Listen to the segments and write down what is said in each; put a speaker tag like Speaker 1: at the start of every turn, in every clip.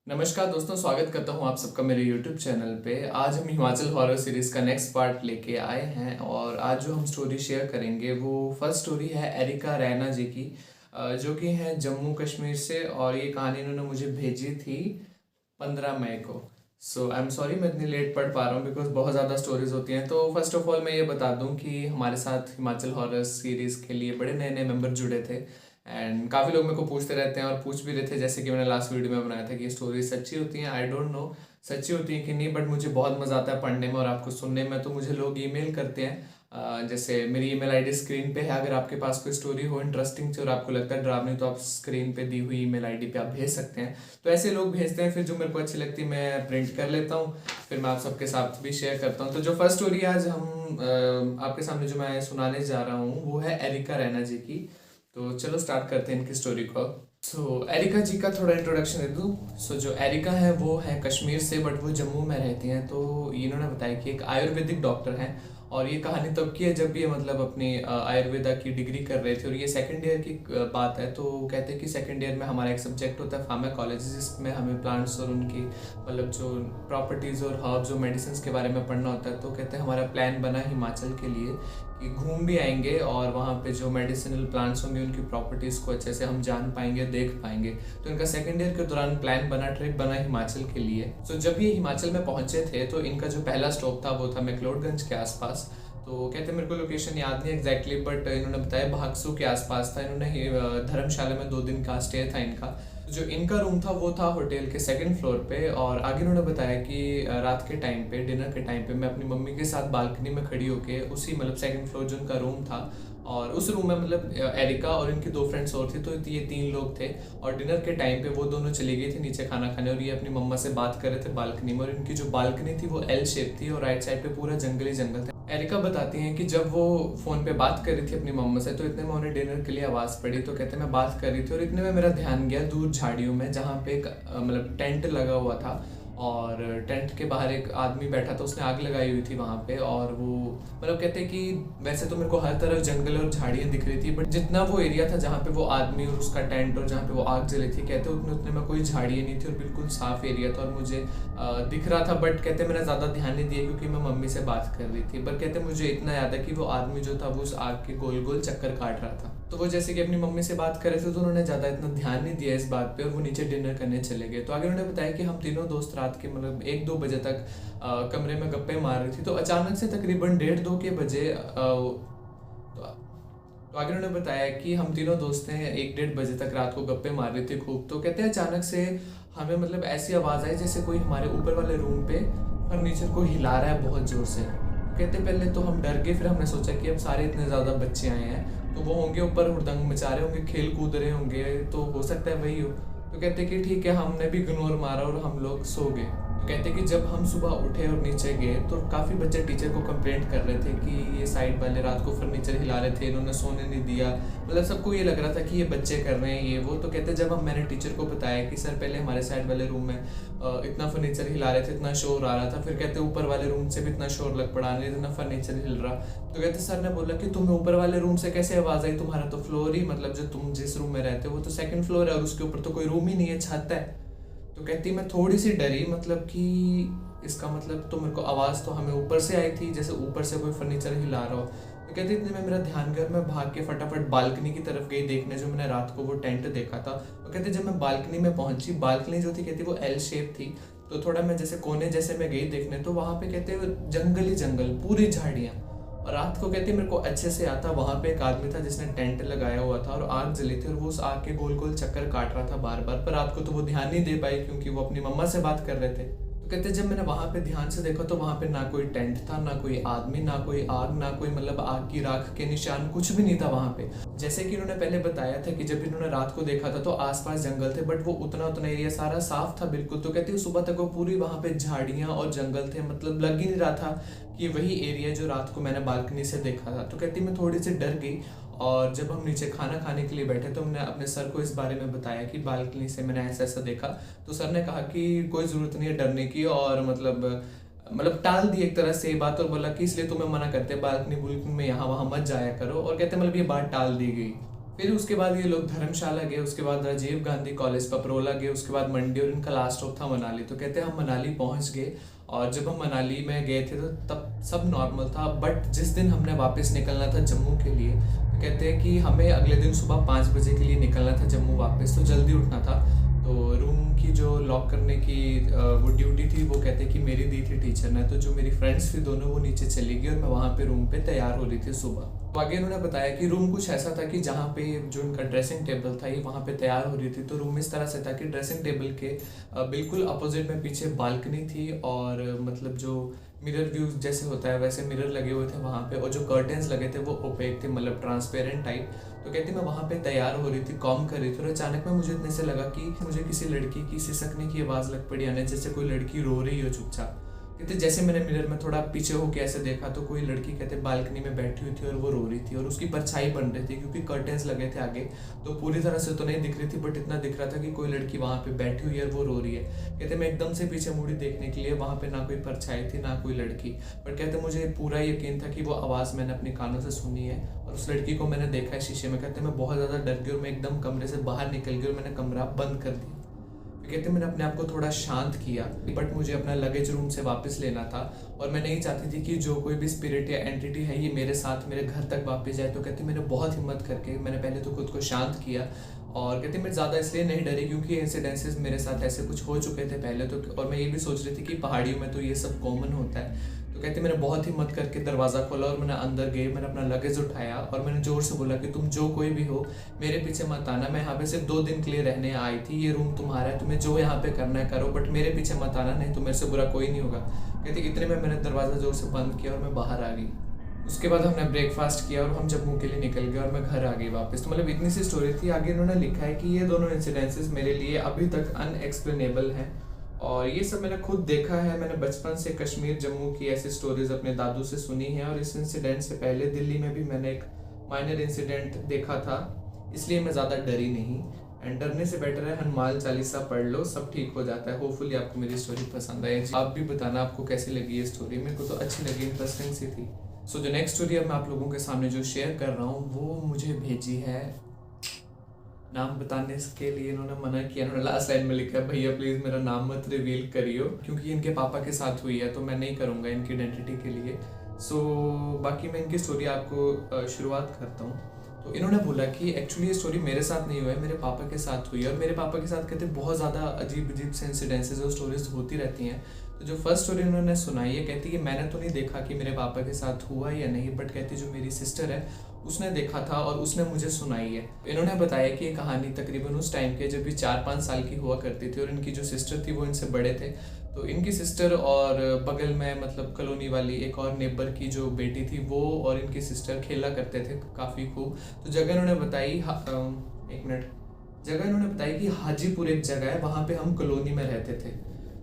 Speaker 1: नमस्कार दोस्तों, स्वागत करता हूँ आप सबका मेरे YouTube चैनल पे। आज हम हिमाचल हॉरर सीरीज़ का नेक्स्ट पार्ट लेके आए हैं और आज जो हम स्टोरी शेयर करेंगे वो फर्स्ट स्टोरी है एरिका रैना जी की, जो कि हैं जम्मू कश्मीर से। और ये कहानी इन्होंने मुझे भेजी थी 15 मई को। सो आई एम सॉरी मैं इतनी लेट पढ़ पा रहा हूँ बिकॉज बहुत ज़्यादा स्टोरीज होती हैं। तो फर्स्ट ऑफ ऑल मैं ये बता दूँ कि हमारे साथ हिमाचल हॉरर सीरीज़ के लिए बड़े नए नए मेंबर जुड़े थे एंड काफ़ी लोग मेरे को पूछते रहते हैं और पूछ भी रहे थे, जैसे कि मैंने लास्ट वीडियो में बनाया था कि ये स्टोरी सच्ची होती हैं। आई डोंट नो सच्ची होती है कि नहीं, बट मुझे बहुत मज़ा आता है पढ़ने में और आपको सुनने में। तो मुझे लोग ईमेल करते हैं, जैसे मेरी ईमेल आईडी स्क्रीन पे है। अगर आपके पास कोई स्टोरी हो इंटरेस्टिंग से और आपको लगता है डरावनी, तो आप स्क्रीन पे दी हुई ईमेल आईडी पे आप भेज सकते हैं। तो ऐसे लोग भेजते हैं, फिर जो मेरे को अच्छी लगती है मैं प्रिंट कर लेता हूँ, फिर मैं आप सबके साथ भी शेयर करता हूँ। तो जो फर्स्ट स्टोरी आज हम आपके सामने जो मैं सुनाने जा रहा हूँ वो है एरिका रैना जी की। तो चलो स्टार्ट करते हैं इनकी स्टोरी को। एरिका जी का थोड़ा इंट्रोडक्शन दे दूँ। जो एरिका है वो है कश्मीर से, बट वो जम्मू में रहती हैं। तो इन्होंने बताया कि एक आयुर्वेदिक डॉक्टर हैं और ये कहानी तब की है जब ये मतलब अपनी आयुर्वेदा की डिग्री कर रहे थे और ये सेकंड ईयर की बात है। तो कहते हैं कि सेकंड ईयर में हमारा एक सब्जेक्ट होता है फार्माकोलॉजी, जिसमें हमें प्लांट्स और उनकी मतलब जो प्रॉपर्टीज़ और हर्ब्स और मेडिसिन के बारे में पढ़ना होता है। तो कहते हैं हमारा प्लान बना हिमाचल के लिए कि घूम भी आएंगे और वहाँ पे जो मेडिसिनल प्लांट्स होंगे उनकी प्रॉपर्टीज़ को अच्छे से हम जान पाएंगे, देख पाएंगे। तो इनका सेकंड ईयर के दौरान प्लान बना, ट्रिप बना हिमाचल के लिए। जब ये हिमाचल में पहुंचे थे तो इनका जो पहला स्टॉप था वो था मैक्लोडगंज के आसपास। तो कहते हैं मेरे को लोकेशन याद नहीं एग्जैक्टली, बट इन्होंने बताया भागसू के आसपास था। इन्होंने धर्मशाला में 2 दिन का स्टे था इनका। जो इनका रूम था वो था होटल के सेकंड फ्लोर पे। और आगे उन्होंने बताया कि रात के टाइम पे, डिनर के टाइम पे, मैं अपनी मम्मी के साथ बालकनी में खड़ी होके उसी मतलब सेकंड फ्लोर जो उनका रूम था, और उस रूम में मतलब एरिका और इनकी 2 फ्रेंड्स और थी। तो ये 3 लोग थे और डिनर के टाइम पे वो दोनों चली गई थी नीचे खाना खाने और ये अपनी मम्मा से बात कर रहे थे बालकनी में। और इनकी जो बालकनी थी वो एल शेप थी और राइट साइड पे पूरा जंगल ही जंगल था। एरिका बताती हैं कि जब वो फ़ोन पे बात कर रही थी अपनी मम्मा से तो इतने में उन्हें डिनर के लिए आवाज़ पड़ी। तो कहते मैं बात कर रही थी और इतने में मेरा ध्यान गया दूर झाड़ियों में, जहाँ पे एक मतलब टेंट लगा हुआ था और टेंट के बाहर एक आदमी बैठा था, उसने आग लगाई हुई थी वहाँ पे। और वो मतलब कहते हैं कि वैसे तो मेरे को हर तरफ जंगल और झाड़ियाँ दिख रही थी, बट जितना वो एरिया था जहाँ पे वो आदमी और उसका टेंट और जहाँ पे वो आग जली थी, कहते उतने उतने में कोई झाड़ियाँ नहीं थी और बिल्कुल साफ एरिया था और मुझे दिख रहा था। बट कहते मैंने ज़्यादा ध्यान नहीं दिया क्योंकि मैं मम्मी से बात कर रही थी। पर कहते मुझे इतना याद है कि वो आदमी जो था वो उस आग के गोल गोल चक्कर काट रहा था। तो वो जैसे कि अपनी मम्मी से बात कर रहे थे तो उन्होंने ज़्यादा इतना ध्यान नहीं दिया इस बात पे और वो नीचे डिनर करने चले गए। तो आगे उन्होंने बताया कि हम तीनों दोस्त रात के मतलब 1-2 बजे तक कमरे में गप्पे मार रही थी। तो अचानक से तकरीबन 1:30-2 के बजे तो आगे उन्होंने बताया कि हम तीनों दोस्त हैं 1-1:30 बजे तक रात को गप्पे मार रहे थे खूब। तो कहते हैं अचानक से हमें मतलब ऐसी आवाज़ आई जैसे कोई हमारे ऊपर वाले रूम पे फर्नीचर को हिला रहा है बहुत ज़ोर से। कहते पहले तो हम डर गए, फिर हमने सोचा कि अब सारे इतने ज़्यादा बच्चे आए हैं तो वो होंगे ऊपर हुड़दंग मचा रहे होंगे, खेल कूद रहे होंगे, तो हो सकता है वही हो। तो कहते कि ठीक है, हमने भी इग्नोर मारा और हम लोग सो गए। तो कहते कि जब हम सुबह उठे और नीचे गए तो काफ़ी बच्चे टीचर को कंप्लेंट कर रहे थे कि ये साइड वाले रात को फर्नीचर हिला रहे थे, इन्होंने सोने नहीं दिया। मतलब सबको ये लग रहा था कि ये बच्चे कर रहे हैं ये वो। तो कहते जब मैंने टीचर को बताया कि सर पहले हमारे साइड वाले रूम में इतना फर्नीचर हिला रहे थे, इतना शोर आ रहा था, फिर कहते ऊपर वाले रूम से भी इतना शोर लग पड़ा, नहीं इतना फर्नीचर हिल रहा। तो कहते सर ने बोला कि तुम्हें ऊपर वाले रूम से कैसे आवाज़ आई, तुम्हारा तो फ्लोर ही मतलब जो तुम जिस रूम में रहते हो वो तो सेकंड फ्लोर है और उसके ऊपर तो कोई रूम ही नहीं है, छत है। तो कहती मैं थोड़ी सी डरी, मतलब कि इसका मतलब तो मेरे को आवाज़ तो हमें ऊपर से आई थी, जैसे ऊपर से कोई फर्नीचर हिला रहा हो। तो कहती इतने में मेरा ध्यान गया, मैं भाग के फटाफट बालकनी की तरफ गई देखने, जो मैंने रात को वो टेंट देखा था। तो कहते जब मैं बालकनी में पहुंची, बालकनी जो थी कहती वो एल शेप थी, तो थोड़ा मैं जैसे कोने जैसे मैं गई देखने तो वहाँ पे कहते जंगल ही जंगल, पूरी झाड़ियाँ। और रात को कहती मेरे को अच्छे से आता, वहाँ पे एक आदमी था जिसने टेंट लगाया हुआ था और आग जली थी और वो उस आग के गोल गोल चक्कर काट रहा था बार बार। पर रात को तो वो ध्यान नहीं दे पाई क्योंकि वो अपनी मम्मा से बात कर रहे थे। तो कहते जब मैंने वहाँ पे ध्यान से देखा तो वहाँ पे ना कोई टेंट था, ना कोई आदमी, ना कोई आग, ना कोई मतलब आग की राख के निशान, कुछ भी नहीं था वहाँ पे। जैसे कि उन्होंने पहले बताया था कि जब इन्होंने रात को देखा था तो आसपास जंगल थे, बट वो उतना उतना एरिया सारा साफ था बिल्कुल। तो कहती सुबह तक वो पूरी वहाँ पे झाड़ियाँ और जंगल थे, मतलब लग ही नहीं रहा था कि वही एरिया जो रात को मैंने बालकनी से देखा था। तो कहती मैं थोड़ी सी डर गई और जब हम नीचे खाना खाने के लिए बैठे तो हमने अपने सर को इस बारे में बताया कि बालकनी से मैंने ऐसा ऐसा देखा। तो सर ने कहा कि कोई ज़रूरत नहीं है डरने की, और मतलब टाल दी एक तरह से बात और बोला कि इसलिए तुम्हें मना करते बालकनी बुलकनी में यहाँ वहाँ मत जाया करो। और कहते मतलब ये बात टाल दी गई। फिर उसके बाद ये लोग धर्मशाला गए, उसके बाद राजीव गांधी कॉलेज पपरोला गए, उसके बाद मंडी, और इनका लास्ट स्टॉप था मनाली। तो कहते हैं हम मनाली पहुंच गए, और जब हम मनाली में गए थे तो तब सब नॉर्मल था। बट जिस दिन हमने वापस निकलना था जम्मू के लिए, तो कहते हैं कि हमें अगले दिन सुबह 5 बजे के लिए निकलना था जम्मू वापस, तो जल्दी उठना था। तो रूम की जो लॉक करने की वो ड्यूटी थी, वो कहते हैं कि मेरी दी थी टीचर ने। तो जो मेरी फ्रेंड्स थी दोनों, वो नीचे चली गई और मैं वहाँ पे रूम पे तैयार हो रही थी सुबह। तो आगे इन्होंने बताया कि रूम कुछ ऐसा था कि जहाँ पे जो इनका ड्रेसिंग टेबल था ये वहाँ पे तैयार हो रही थी। तो रूम इस तरह से था कि ड्रेसिंग टेबल के बिल्कुल अपोजिट में पीछे बालकनी थी, और मतलब जो मिरर व्यू जैसे होता है वैसे मिरर लगे हुए थे वहाँ पे, और जो कर्टेंस लगे थे वो ओपेक थे, मतलब ट्रांसपेरेंट टाइप। तो कहती मैं वहाँ पे तैयार हो रही थी, कॉम कर रही थी, और अचानक में मुझे इतने से लगा कि मुझे किसी लड़की की सिसकने की आवाज़ लग पड़ी, यानी जैसे कोई लड़की रो रही हो चुपचाप। कहते जैसे मैंने मिरर में थोड़ा पीछे होके ऐसे देखा तो कोई लड़की कहते बालकनी में बैठी हुई थी और वो रो रही थी, और उसकी परछाई बन रही थी क्योंकि कर्टेंस लगे थे आगे। तो पूरी तरह से तो नहीं दिख रही थी, बट इतना दिख रहा था कि कोई लड़की वहाँ पे बैठी हुई है और वो रो रही है। कहते मैं एकदम से पीछे मुड़ी देखने के लिए, वहाँ पे ना कोई परछाई थी ना कोई लड़की, बट कहते मुझे पूरा यकीन था कि वो आवाज़ मैंने अपने कानों से सुनी है और उस लड़की को मैंने देखा है शीशे में। कहते मैं बहुत ज़्यादा डर गई और मैं एकदम कमरे से बाहर निकल गई और मैंने कमरा बंद कर दिया। कहते मैंने अपने आप को थोड़ा शांत किया, बट मुझे अपना लगेज रूम से वापस लेना था, और मैं नहीं चाहती थी कि जो कोई भी स्पिरिट या एंटिटी है ये मेरे साथ मेरे घर तक वापस जाए। तो कहते मैंने बहुत हिम्मत करके मैंने पहले तो खुद को शांत किया, और कहते मैं ज़्यादा इसलिए नहीं डरी क्योंकि इंसिडेंसेस मेरे साथ ऐसे कुछ हो चुके थे पहले तो, और मैं ये भी सोच रही थी कि पहाड़ियों में तो ये सब कॉमन होता है। तो कहते मैंने बहुत हिम्मत करके दरवाज़ा खोला और मैंने अंदर गई, मैंने अपना लगेज उठाया और मैंने ज़ोर से बोला कि तुम जो कोई भी हो मेरे पीछे मत आना, मैं यहाँ पे सिर्फ 2 दिन के लिए रहने आई थी, ये रूम तुम्हारा है, तुम्हें जो यहाँ पे करना है करो, बट मेरे पीछे मत आना, नहीं तो मेरे से बुरा कोई नहीं होगा। कहते इतने में मैंने दरवाज़ा ज़ोर से बंद किया और मैं बाहर आ गई। उसके बाद हमने ब्रेकफास्ट किया और हम जम्मू के लिए निकल गए और मैं घर आ गई वापस। तो मतलब इतनी सी स्टोरी थी। आगे इन्होंने लिखा है कि ये दोनों इंसिडेंसेस मेरे लिए अभी तक अनएक्सप्लेनेबल हैं, और ये सब मैंने खुद देखा है। मैंने बचपन से कश्मीर जम्मू की ऐसी स्टोरीज अपने दादू से सुनी है, और इस इंसिडेंट से पहले दिल्ली में भी मैंने एक माइनर इंसिडेंट देखा था, इसलिए मैं ज़्यादा डरी नहीं। एंड डरने से बेटर है हनुमान चालीसा पढ़ लो, सब ठीक हो जाता है। होपफुली आपको मेरी स्टोरी पसंद आई। आप भी बताना आपको कैसी लगी ये स्टोरी। मेरे को तो अच्छी लगी, इंटरेस्टिंग सी थी। सो जो नेक्स्ट स्टोरी अब मैं आप लोगों के सामने जो शेयर कर रहा हूँ वो मुझे भेजी है, नाम बताने के लिए इन्होंने मना किया। इन्होंने लास्ट लाइन में लिखा है भैया प्लीज़ मेरा नाम मत रिवील करियो, क्योंकि इनके पापा के साथ हुई है तो मैं नहीं करूँगा इनकी आइडेंटिटी के लिए। सो बाकी मैं इनकी स्टोरी आपको शुरुआत करता हूँ। तो इन्होंने बोला कि एक्चुअली ये स्टोरी मेरे साथ नहीं हुआ है, मेरे पापा के साथ हुई है, और मेरे पापा के साथ कहते बहुत ज़्यादा अजीब अजीब से इंसिडेंसेस और स्टोरीज होती रहती हैं। तो जो फर्स्ट स्टोरी उन्होंने सुनाई है, कहती कि मैंने तो नहीं देखा कि मेरे पापा के साथ हुआ या नहीं, बट कहती जो मेरी सिस्टर है उसने देखा था और उसने मुझे सुनाई है। इन्होंने बताया कि ये कहानी तकरीबन उस टाइम के जब भी 4-5 साल की हुआ करती थी, और इनकी जो सिस्टर थी वो इनसे बड़े थे। तो इनकी सिस्टर और बगल में मतलब कॉलोनी वाली एक और नेबर की जो बेटी थी वो और इनकी सिस्टर खेला करते थे काफ़ी खूब। तो जगह इन्होंने बताई, एक मिनट, जगह इन्होंने बताई कि हाजीपुर एक जगह है, वहाँ पे हम कॉलोनी में रहते थे।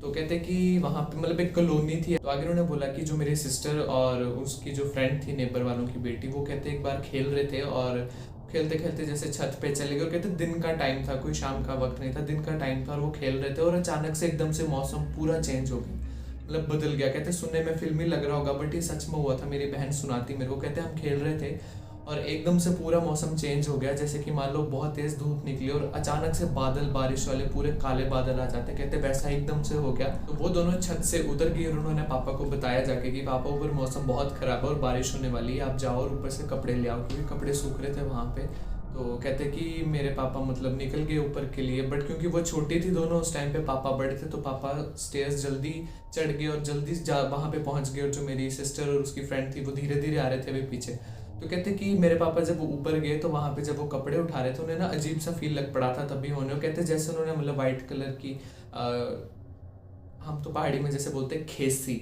Speaker 1: तो कहते कि वहाँ पे मतलब एक कॉलोनी थी। तो आगे उन्होंने बोला कि जो मेरी सिस्टर और उसकी जो फ्रेंड थी नेबर वालों की बेटी, वो कहते एक बार खेल रहे थे और खेलते खेलते जैसे छत पे चले गए, और कहते दिन का टाइम था, कोई शाम का वक्त नहीं था, दिन का टाइम था, और वो खेल रहे थे और अचानक से एकदम से मौसम पूरा चेंज हो गया, मतलब बदल गया। कहते सुनने में फिल्मी लग रहा होगा बट ये सच में हुआ था, मेरी बहन सुनाती मेरे को। कहते हम खेल रहे थे और एकदम से पूरा मौसम चेंज हो गया, जैसे कि मान लो बहुत तेज धूप निकली और अचानक से बादल, बारिश वाले पूरे काले बादल आ जाते। कहते वैसा एकदम से हो गया। तो वो दोनों छत से उतर गई और उन्होंने पापा को बताया जाके कि पापा ऊपर मौसम बहुत खराब है और बारिश होने वाली है, आप जाओ और ऊपर से कपड़े ले आओ, क्योंकि कपड़े सूख रहे थे वहाँ पे। तो कहते कि मेरे पापा मतलब निकल गए ऊपर के लिए, बट क्योंकि वो छोटी थी दोनों उस टाइम पे, पापा बड़े थे, तो पापा स्टेयर्स जल्दी चढ़ गए और जल्दी वहाँ पे पहुँच गए। और जो मेरी सिस्टर और उसकी फ्रेंड थी वो धीरे धीरे आ रहे थे अभी पीछे। तो कहते कि मेरे पापा जब वो ऊपर गए तो वहाँ पे जब वो कपड़े उठा रहे थे उन्हें ना अजीब सा फील लग पड़ा था तभी होने। कहते जैसे उन्होंने मतलब वाइट कलर की हम तो पहाड़ी में जैसे बोलते हैं खेसी,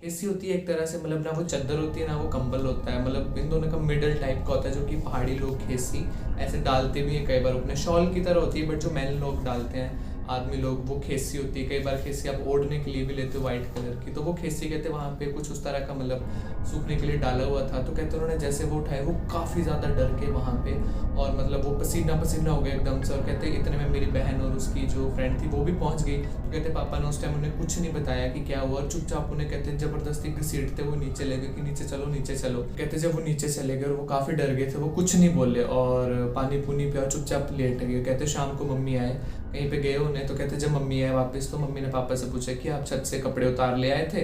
Speaker 1: खेसी होती है एक तरह से, मतलब ना वो चादर होती है ना वो कंबल होता है, मतलब इन दोनों का मिडल टाइप का होता है, जो कि पहाड़ी लोग खेसी ऐसे डालते भी हैं कई बार, अपने शॉल की तरह होती है बट जो मैन लोग डालते हैं आदमी लोग, वो खेसी होती है, कई बार खेसी आप ओढ़ने के लिए भी लेते हो वाइट कलर की, तो वो खेसी कहते वहाँ पे कुछ उस तरह का मतलब सूखने के लिए डाला हुआ था। तो कहते उन्होंने जैसे वो उठाए वो काफ़ी ज़्यादा डर के वहाँ पे, और मतलब वो पसीना पसीना हो गया एकदम से। और कहते इतने में मेरी बहन और उसकी जो फ्रेंड थी वो भी पहुँच गई। तो कहते पापा ने उस टाइम उन्हें कुछ नहीं बताया कि क्या हुआ, और चुपचाप उन्हें कहते ज़बरदस्ती घसीटते वो नीचे ले गए कि नीचे चलो नीचे चलो। कहते जब वो नीचे चले गए और वो काफ़ी डर गए थे, वो कुछ नहीं बोले और पानी पुनी पिया, चुपचाप लेट गए। कहते शाम को मम्मी आए, कहीं पे गए उन्हें, तो कहते जब मम्मी आए वापस तो मम्मी ने पापा से पूछा कि आप छत से कपड़े उतार ले आए थे।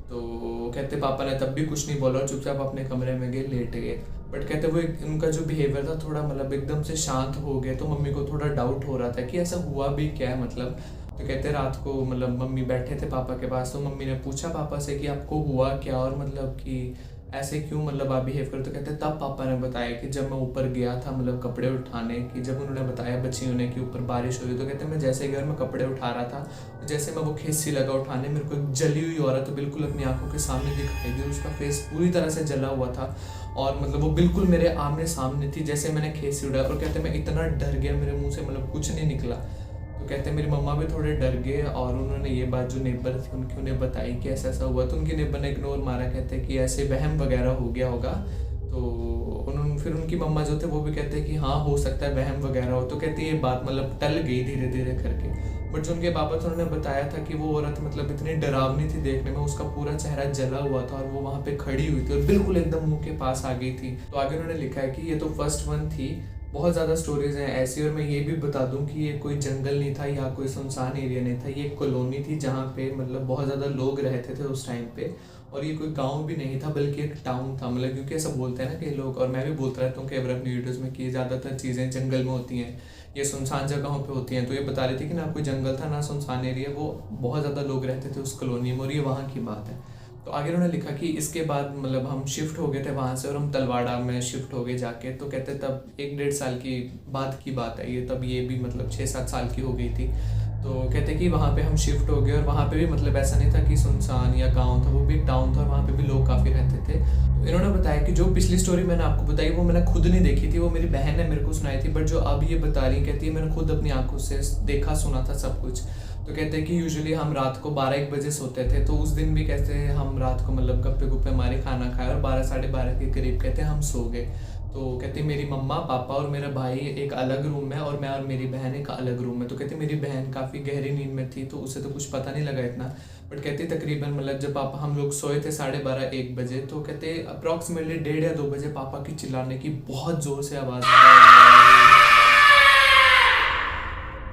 Speaker 1: तो कहते पापा ने तब भी कुछ नहीं बोला और चुपचाप अपने कमरे में गए, लेट गए। बट कहते वो उनका जो बिहेवियर था थोड़ा मतलब एकदम से शांत हो गए, तो मम्मी को थोड़ा डाउट हो रहा था कि ऐसा हुआ भी क्या है मतलब। तो कहते रात को मतलब मम्मी बैठे थे पापा के पास, तो मम्मी ने पूछा पापा से कि आपको हुआ क्या, और मतलब कि ऐसे क्यों मतलब आप बिहेव करते। तो कहते तब पापा ने बताया कि जब मैं ऊपर गया था मतलब कपड़े उठाने की, जब उन्होंने बताया बच्चियों ने कि ऊपर बारिश हो रही, तो कहते मैं जैसे घर में कपड़े उठा रहा था, तो जैसे मैं वो खेसी लगा उठाने, मेरे को एक जली हुई औरत तो बिल्कुल अपनी आंखों के सामने दिखाई दी। उसका फेस पूरी तरह से जला हुआ था और मतलब वो बिल्कुल मेरे आमने सामने थी जैसे मैंने खेसी उड़ाया। और कहते मैं इतना डर गया, मेरे मुँह से मतलब कुछ नहीं निकला। तो कहते मेरी मम्मा भी थोड़े डर गए और उन्होंने ये बात जो नेबर थी उनकी उन्हें बताई कि ऐसा ऐसा हुआ। तो उनके नेबर ने इग्नोर मारा, कहते कि ऐसे वहम वगैरह हो गया होगा। तो उन्होंने फिर उनकी मम्मा जो थे वो भी कहते कि हाँ हो सकता है वहम वगैरह हो। तो कहते ये बात मतलब टल गई धीरे धीरे करके। बट जो उनके पापा थे उन्होंने बताया था कि वो औरत मतलब इतनी डरावनी थी देखने में, उसका पूरा चेहरा जला हुआ था और वो वहाँ पे खड़ी हुई थी और बिल्कुल एकदम मुंह के पास आ गई थी। तो आगे उन्होंने लिखा है कि ये तो फर्स्ट वन थी, बहुत ज़्यादा स्टोरीज हैं ऐसी। और मैं ये भी बता दूं कि ये कोई जंगल नहीं था या कोई सुनसान एरिया नहीं था, ये एक कॉलोनी थी जहाँ पे मतलब बहुत ज़्यादा लोग रहते थे उस टाइम पे। और ये कोई गांव भी नहीं था बल्कि एक टाउन था, मतलब क्योंकि ऐसा बोलते हैं ना कि लोग, और मैं भी बोलता रहता हूँ कई बार अपनी वीडियोज़ में कि ज़्यादातर चीज़ें जंगल में होती हैं, ये सुनसान जगहों पे होती हैं। तो ये बता रही थी कि ना कोई जंगल था ना सुनसान एरिया, वो बहुत ज़्यादा लोग रहते थे उस कॉलोनी में, और ये वहाँ की बात है। तो आगे उन्होंने लिखा कि इसके बाद मतलब हम शिफ्ट हो गए थे वहाँ से और हम तलवाड़ा में शिफ्ट हो गए जाके। तो कहते तब 1-1.5 साल की बाद की बात है ये, तब ये भी मतलब 6-7 साल की हो गई थी। तो कहते कि वहाँ पे हम शिफ्ट हो गए और वहाँ पे भी मतलब ऐसा नहीं था कि सुनसान या गांव था, वो भी एक टाउन था और वहाँ पे भी लोग काफ़ी रहते थे। तो इन्होंने बताया कि जो पिछली स्टोरी मैंने आपको बताई वो मैंने खुद नहीं देखी थी, वो मेरी बहन ने मेरे को सुनाई थी। बट जो अब ये बता रही कहती है मैंने खुद अपनी आंखों से देखा सुना था सब कुछ। तो कहते हैं कि यूजुअली हम रात को 12-1 बजे सोते थे, तो उस दिन भी कहते हैं हम रात को मतलब गप्पे गुप्पे मारे, खाना खाया और 12-12:30 के करीब कहते हैं हम सो गए। तो कहते मेरी मम्मा पापा और मेरा भाई एक अलग रूम में और मैं और मेरी बहन एक अलग रूम में। तो कहते मेरी बहन काफ़ी गहरी नींद में थी तो उसे तो कुछ पता नहीं लगा इतना। बट कहते तकरीबन मतलब जब पापा हम लोग सोए थे 12:30-1 बजे, तो कहते अप्रॉक्सीमेटली 1:30 या 2 बजे पापा की चिल्लाने की बहुत ज़ोर से आवाज़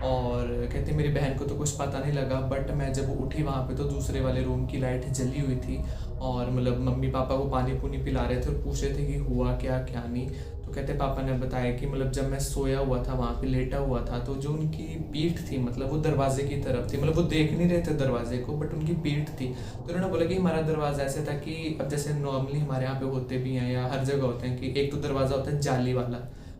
Speaker 1: और कहते मेरी बहन को तो कुछ पता नहीं लगा। बट मैं जब उठी वहाँ पे तो दूसरे वाले रूम की लाइट जली हुई थी और मतलब मम्मी पापा को पानी पुनी पिला रहे थे और पूछ रहे थे कि हुआ क्या क्या नहीं। तो कहते पापा ने बताया कि मतलब जब मैं सोया हुआ था वहाँ पे लेटा हुआ था तो जो उनकी पीठ थी मतलब वो दरवाजे की तरफ थी, मतलब वो देख नहीं रहे थे दरवाजे को बट उनकी पीठ थी। तो उन्होंने बोला कि हमारा दरवाज़ा ऐसे था कि अब जैसे नॉर्मली हमारे यहाँ पे होते भी हैं या हर जगह होते हैं कि एक तो दरवाज़ा होता है जाली वाला,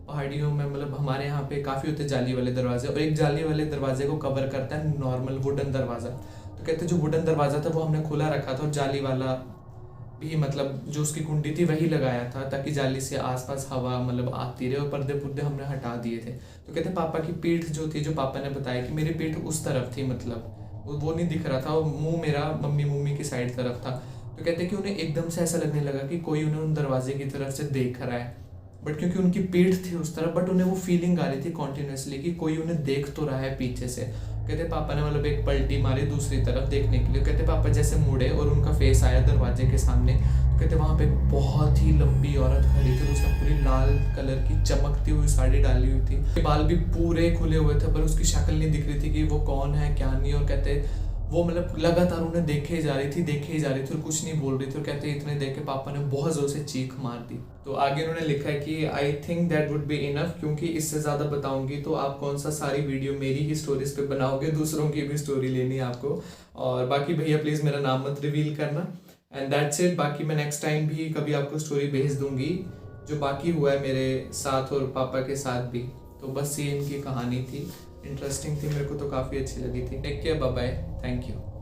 Speaker 1: पहाड़ियों में मतलब हमारे यहाँ पे काफ़ी होते हैं जाली वाले दरवाजे, और एक जाली वाले दरवाजे को कवर करता है नॉर्मल वुडन दरवाज़ा। तो कहते जो वुडन दरवाज़ा था वो हमने खुला रखा था और जाली वाला भी मतलब जो उसकी कुंडी थी वही लगाया था ताकि जाली से आसपास हवा मतलब आती रहे, और पर्दे पुर्दे हमने हटा दिए थे। तो कहते पापा की पीठ जो थी, जो पापा ने बताया कि मेरी पीठ उस तरफ थी, मतलब वो नहीं दिख रहा था, वो मुँह मेरा मम्मी की साइड तरफ था। तो कहते कि उन्हें एकदम से ऐसा लगने लगा कि कोई उन्हें उन दरवाजे की तरफ से देख रहा है, बट क्योंकि उनकी पीठ थी उस तरफ बट उन्हें वो फीलिंग आ रही थी कॉन्टिन्यूसली कि कोई उन्हें देख तो रहा है पीछे से। कहते पापा ने मतलब एक पलटी मारी दूसरी तरफ देखने के लिए। कहते पापा जैसे मुड़े और उनका फेस आया दरवाजे के सामने, तो कहते वहाँ पे बहुत ही लंबी औरत खड़ी थी, उसने पूरी लाल कलर की चमकती हुई साड़ी डाली हुई थी, बाल भी पूरे खुले हुए थे पर उसकी शक्ल नहीं दिख रही थी कि वो कौन है क्या नहीं। और कहते वो मतलब लगातार उन्हें देखे ही जा रही थी और कुछ नहीं बोल रही थी। और कहते इतने देख के पापा ने बहुत जोर से चीख मार दी। तो आगे उन्होंने लिखा है कि I think that would be enough, क्योंकि इससे ज़्यादा बताऊंगी तो आप कौन सा सारी वीडियो मेरी ही स्टोरीज पे बनाओगे, दूसरों की भी स्टोरी लेनी है आपको। और बाकी भैया प्लीज़ मेरा नाम मत रिवील करना, एंड दैट्स इट। बाकी मैं नेक्स्ट टाइम भी कभी आपको स्टोरी भेज दूंगी जो बाकी हुआ है मेरे साथ और पापा के साथ भी। तो बस ये इनकी कहानी थी, इंटरेस्टिंग थी, मेरे को तो काफ़ी अच्छी लगी थी। Take care, bye bye, thank you.